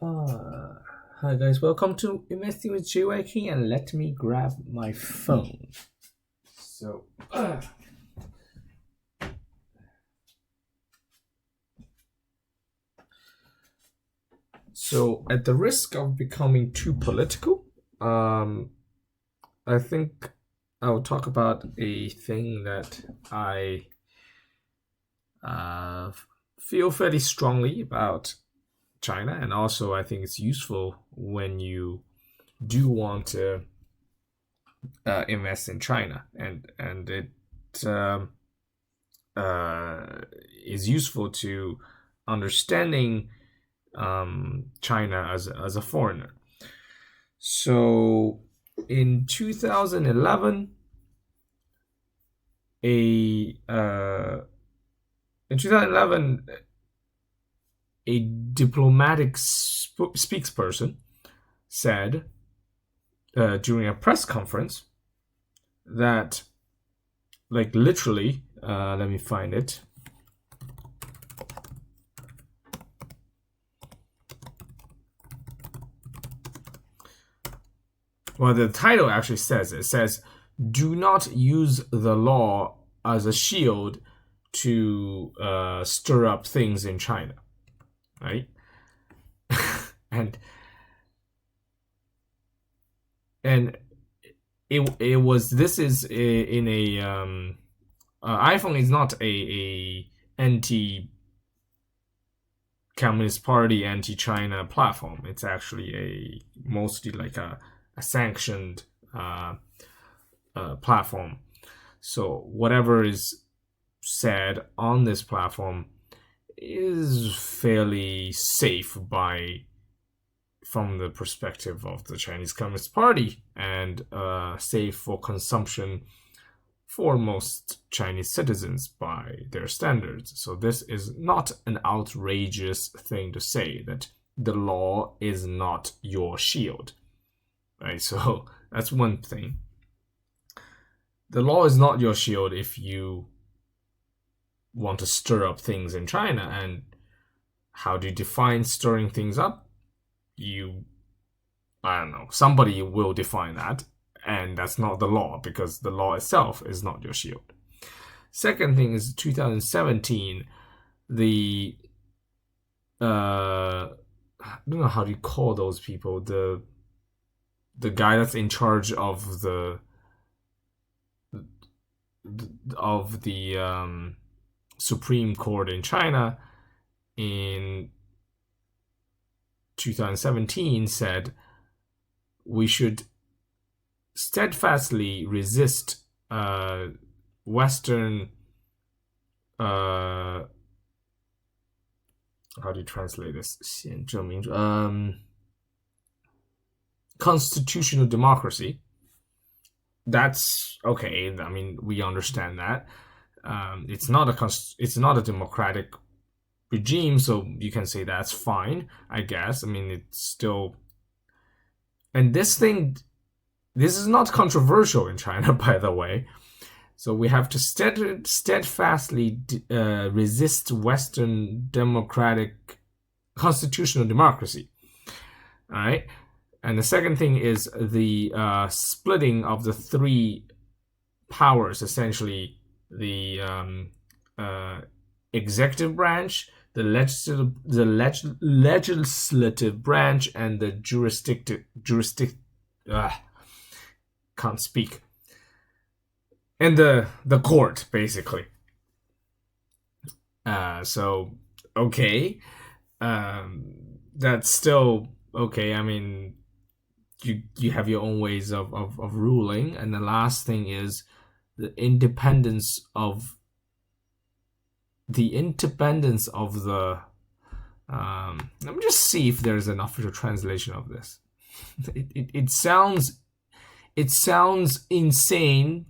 Uh, Hi guys, welcome to Investing with JYK, and let me grab my phone. So, so at the risk of becoming too political, I think I'll talk about a thing that I uh, feel fairly strongly about China, and also I think it's useful when you do want to invest in China, and it um, is useful to understanding China as a foreigner. So in 2011, a in 2011, a diplomatic spokesperson said during a press conference that, like, literally, let me find it. Well, the title actually says it says, "Do not use the law as a shield to stir up things in China," right? and and it was this is in a iPhone is not a anti Communist Party, anti China platform. It's actually a mostly like a sanctioned platform. So whatever is said on this platform is fairly safe by from the perspective of the Chinese Communist Party, and safe for consumption for most Chinese citizens by their standards. So this is not an outrageous thing to say, that the law is not your shield, right? So that's one thing. The law is not your shield if you want to stir up things in China. And how do you define stirring things up? I don't know, somebody will define that, and that's not the law, because the law itself is not your shield. Second thing is 2017, the I don't know how do you call those people, the guy that's in charge of the Supreme Court in China in 2017 said we should steadfastly resist Western how do you translate this? Constitutional democracy. That's okay. I mean, we understand that. It's not a democratic regime, so you can say that's fine, I guess. I mean, it's still, and this is not controversial in China, by the way. So we have to steadfastly resist Western democratic constitutional democracy. All right. And the second thing is the splitting of the three powers, essentially the executive branch, the legislative branch, and the can't speak, and the court, basically. So okay, that's still okay. I mean, you have your own ways of ruling. And the last thing is the independence of the let me just see if there's an official translation of this. It sounds insane.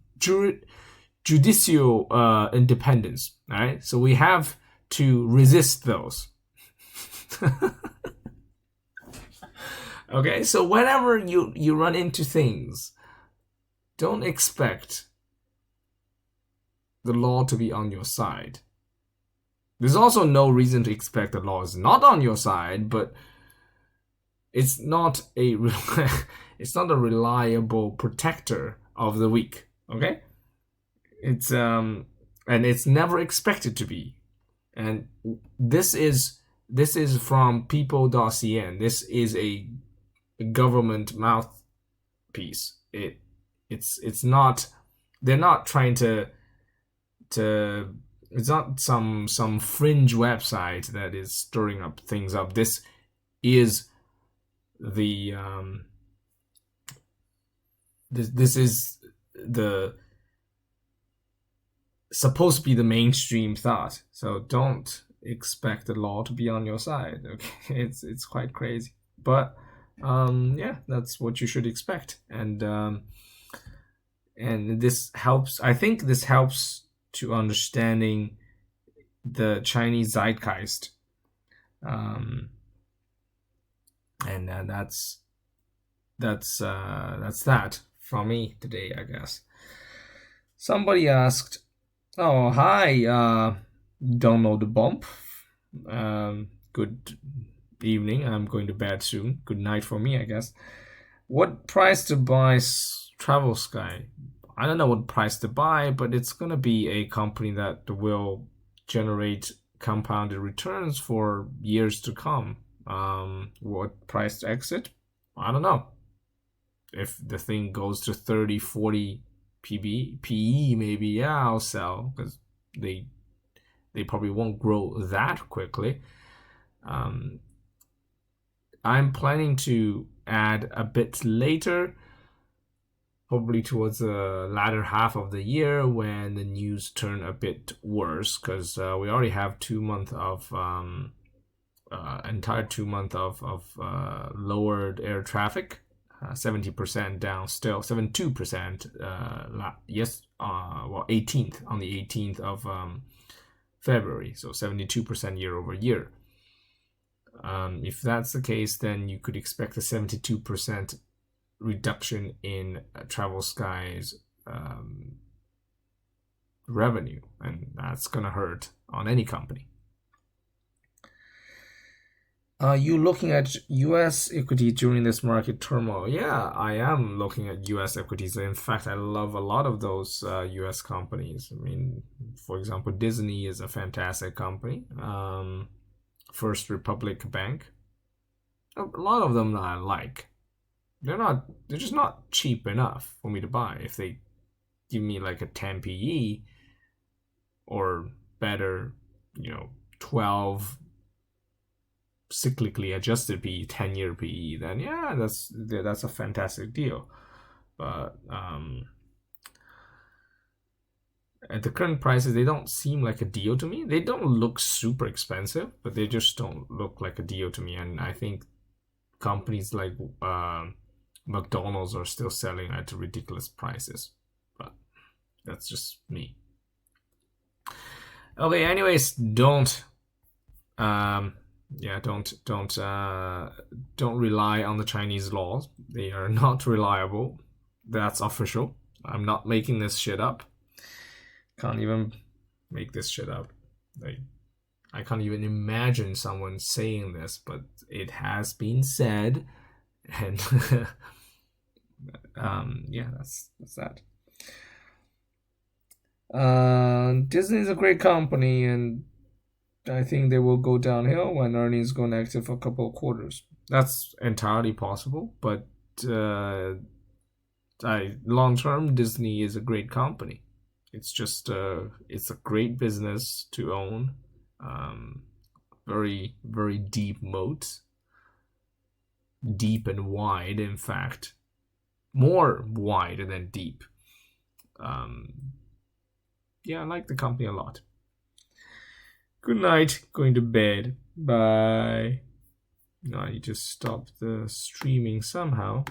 Judicial independence. All right, so we have to resist those. Okay, so whenever you run into things, don't expect the law to be on your side. There's also no reason to expect the law is not on your side, but it's not a it's not a reliable protector of the weak. Okay, it's and it's never expected to be. And this is from people.cn. This is a government mouthpiece. It's not, they're not trying to it's not some fringe website that is stirring up things up. This is the this is the supposed to be the mainstream thought. So don't expect the law to be on your side. Okay, it's quite crazy, but yeah, that's what you should expect. And this helps. I think this helps to understanding the Chinese zeitgeist. And that's that from me today, I guess. Somebody asked, "Oh, hi, don't know the bump. Good evening. I'm going to bed soon. Good night for me, I guess. What price to buy Travel Sky? I don't know what price to buy, but it's gonna be a company that will generate compounded returns for years to come. What price to exit? I don't know. If the thing goes to 30, 40 PE, maybe, yeah, I'll sell, because they probably won't grow that quickly. I'm planning to add a bit later, probably towards the latter half of the year when the news turn a bit worse, because we already have 2 months of entire 2 months of lowered air traffic, 70% down still, 72%. Yes, well, 18th on the 18th of February, so 72% year over year. If that's the case, then you could expect a 72% reduction in Travel Sky's revenue, and that's gonna hurt on any company. Are you looking at US equity during this market turmoil? Yeah, I am looking at US equities. In fact, I love a lot of those US companies. I mean, for example, Disney is a fantastic company. First Republic Bank. A lot of them that I like. They're just not cheap enough for me to buy. If they give me like a 10 PE or better, 12 cyclically adjusted PE, 10-year PE, then yeah, that's a fantastic deal. But at the current prices, they don't seem like a deal to me. They don't look super expensive, but they just don't look like a deal to me. And I think companies like McDonald's are still selling at ridiculous prices. But that's just me. Okay, anyways, don't rely on the Chinese laws. They are not reliable. That's official. I'm not making this shit up. Can't even make this shit up. I can't even imagine someone saying this, but it has been said, and yeah, that's that. Disney is a great company, and I think they will go downhill when earnings go negative for a couple of quarters. That's entirely possible, but long term, Disney is a great company. It's just it's a great business to own. Very, very deep moat, deep and wide. In fact, more wide than deep. Yeah, I like the company a lot. Good night. Going to bed. Bye. No, you just stopped the streaming somehow.